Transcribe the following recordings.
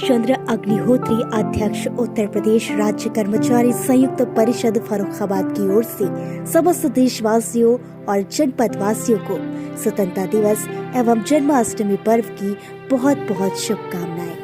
चंद्र अग्निहोत्री, अध्यक्ष उत्तर प्रदेश राज्य कर्मचारी संयुक्त परिषद फर्रुखाबाद की ओर से समस्त देशवासियों और जनपद वासियों को स्वतंत्रता दिवस एवं जन्माष्टमी पर्व की बहुत बहुत शुभकामनाएं।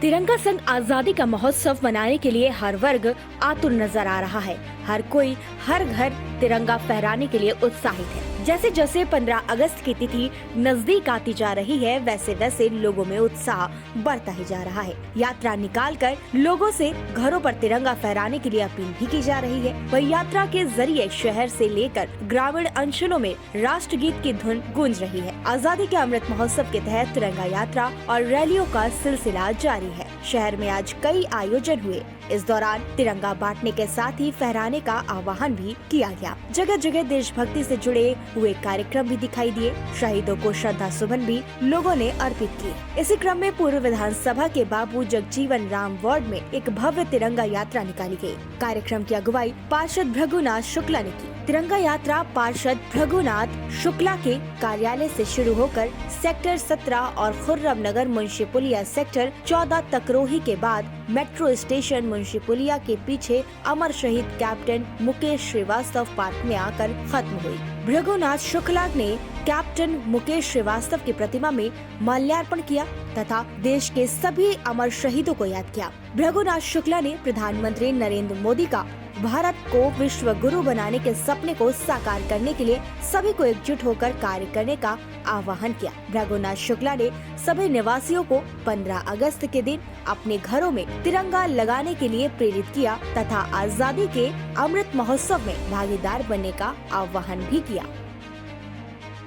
तिरंगा संघ आजादी का महोत्सव मनाने के लिए हर वर्ग आतुर नजर आ रहा है। हर कोई हर घर तिरंगा फहराने के लिए उत्साहित है। जैसे जैसे 15 अगस्त की तिथि नजदीक आती जा रही है, वैसे वैसे लोगों में उत्साह बढ़ता ही जा रहा है। यात्रा निकालकर लोगों से घरों पर तिरंगा फहराने के लिए अपील भी की जा रही है। वही यात्रा के जरिए शहर से लेकर ग्रामीण अंचलों में राष्ट्रगीत की धुन गूंज रही है। आजादी के अमृत महोत्सव के तहत तिरंगा यात्रा और रैलियों का सिलसिला जारी है। शहर में आज कई आयोजन हुए। इस दौरान तिरंगा बांटने के साथ ही फहराने का आह्वान भी किया गया। जगह जगह देशभक्ति से जुड़े हुए कार्यक्रम भी दिखाई दिए। शहीदों को श्रद्धा सुमन भी लोगों ने अर्पित किए। इसी क्रम में पूर्व विधानसभा के बाबू जगजीवन राम वार्ड में एक भव्य तिरंगा यात्रा निकाली गई। कार्यक्रम की अगुवाई पार्षद भृगुनाथ शुक्ला ने की। तिरंगा यात्रा पार्षद भृगुनाथ शुक्ला के कार्यालय से शुरू होकर सेक्टर 17 और खुर्रम नगर मुंशीपुलिया सेक्टर 14 तकरोही के बाद मेट्रो स्टेशन मुंशीपुलिया के पीछे अमर शहीद कैप्टन मुकेश श्रीवास्तव पार्क में आकर खत्म हुई। भृगुनाथ शुक्ला ने कैप्टन मुकेश श्रीवास्तव की प्रतिमा में माल्यार्पण किया तथा देश के सभी अमर शहीदों को याद किया। भृगुनाथ शुक्ला ने प्रधानमंत्री नरेंद्र मोदी का भारत को विश्व गुरु बनाने के सपने को साकार करने के लिए सभी को एकजुट होकर कार्य करने का आह्वान किया। भृगुनाथ शुक्ला ने सभी निवासियों को 15 अगस्त के दिन अपने घरों में तिरंगा लगाने के लिए प्रेरित किया तथा आजादी के अमृत महोत्सव में भागीदार बनने का आह्वान भी किया।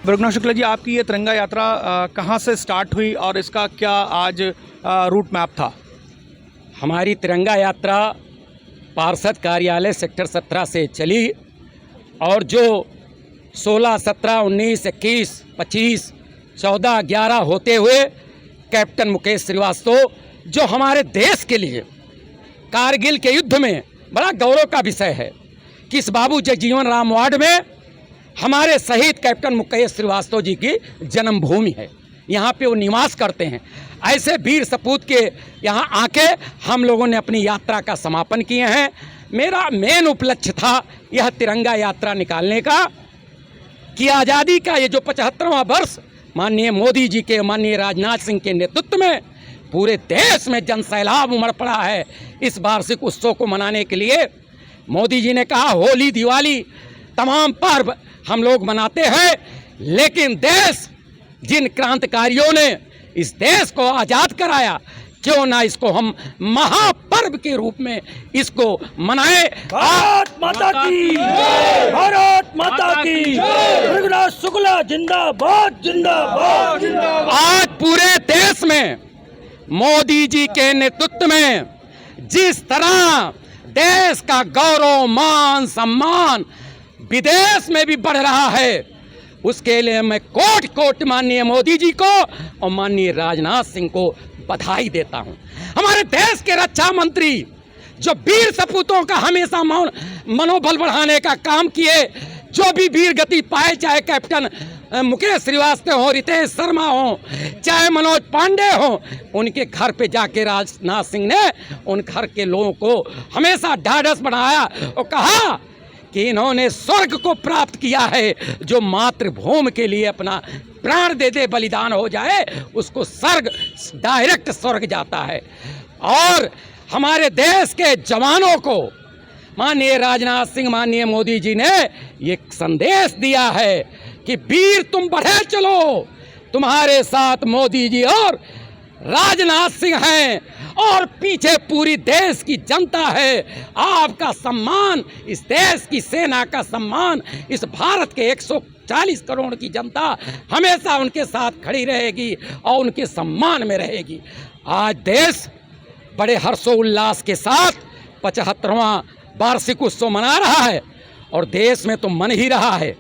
भृगुनाथ शुक्ला जी, आपकी ये तिरंगा यात्रा कहाँ से स्टार्ट हुई और इसका क्या आज रूट मैप था? हमारी तिरंगा यात्रा पार्षद कार्यालय सेक्टर 17 से चली और जो 16, 17, 19, 21, 25, 14, 11 होते हुए कैप्टन मुकेश श्रीवास्तव, जो हमारे देश के लिए कारगिल के युद्ध में बड़ा गौरव का विषय है कि इस बाबू जगजीवन राम वार्ड में हमारे शहीद कैप्टन मुकेश श्रीवास्तव जी की जन्मभूमि है। यहाँ पे वो निवास करते हैं। ऐसे वीर सपूत के यहाँ आके हम लोगों ने अपनी यात्रा का समापन किए हैं। मेरा मेन उपलक्ष्य था यह तिरंगा यात्रा निकालने का कि आज़ादी का ये जो 75वां वर्ष माननीय मोदी जी के, माननीय राजनाथ सिंह के नेतृत्व में पूरे देश में जनसैलाब उमड़ पड़ा है। इस वार्षिक उत्सव को मनाने के लिए मोदी जी ने कहा होली, दिवाली तमाम पर्व हम लोग मनाते हैं, लेकिन देश जिन क्रांतिकारियों ने इस देश को आज़ाद कराया, क्यों ना इसको हम महापर्व के रूप में इसको मनाएं। भारत माता की, भारत माता की, भृगुनाथ शुक्ला जिंदाबाद, जिंदाबाद, जिंदाबाद। आज पूरे देश में मोदी जी के नेतृत्व में जिस तरह देश का गौरव, मान, सम्मान विदेश में भी बढ़ रहा है, उसके लिए मैं कोट कोट माननीय मोदी जी को और माननीय राजनाथ सिंह को बधाई देता हूं। हमारे देश के रक्षा मंत्री जो वीर सपूतों का हमेशा मनोबल बढ़ाने का काम किए, जो भी वीर गति पाए, चाहे कैप्टन मुकेश श्रीवास्तव हो, रितेश शर्मा हो, चाहे मनोज पांडे हो, उनके घर पे जाके राजनाथ सिंह ने उन घर के लोगों को हमेशा ढाढ़स बढ़ाया और कहा कि इन्होंने स्वर्ग को प्राप्त किया है। जो मातृभूमि के लिए अपना प्राण दे दे, बलिदान हो जाए, उसको स्वर्ग, डायरेक्ट स्वर्ग जाता है। और हमारे देश के जवानों को माननीय राजनाथ सिंह, माननीय मोदी जी ने ये संदेश दिया है कि वीर तुम बढ़े चलो, तुम्हारे साथ मोदी जी और राजनाथ सिंह हैं और पीछे पूरी देश की जनता है। आपका सम्मान, इस देश की सेना का सम्मान, इस भारत के 140 करोड़ की जनता हमेशा उनके साथ खड़ी रहेगी और उनके सम्मान में रहेगी। आज देश बड़े हर्षोल्लास के साथ 75वां वार्षिक उत्सव मना रहा है और देश में तो मन ही रहा है।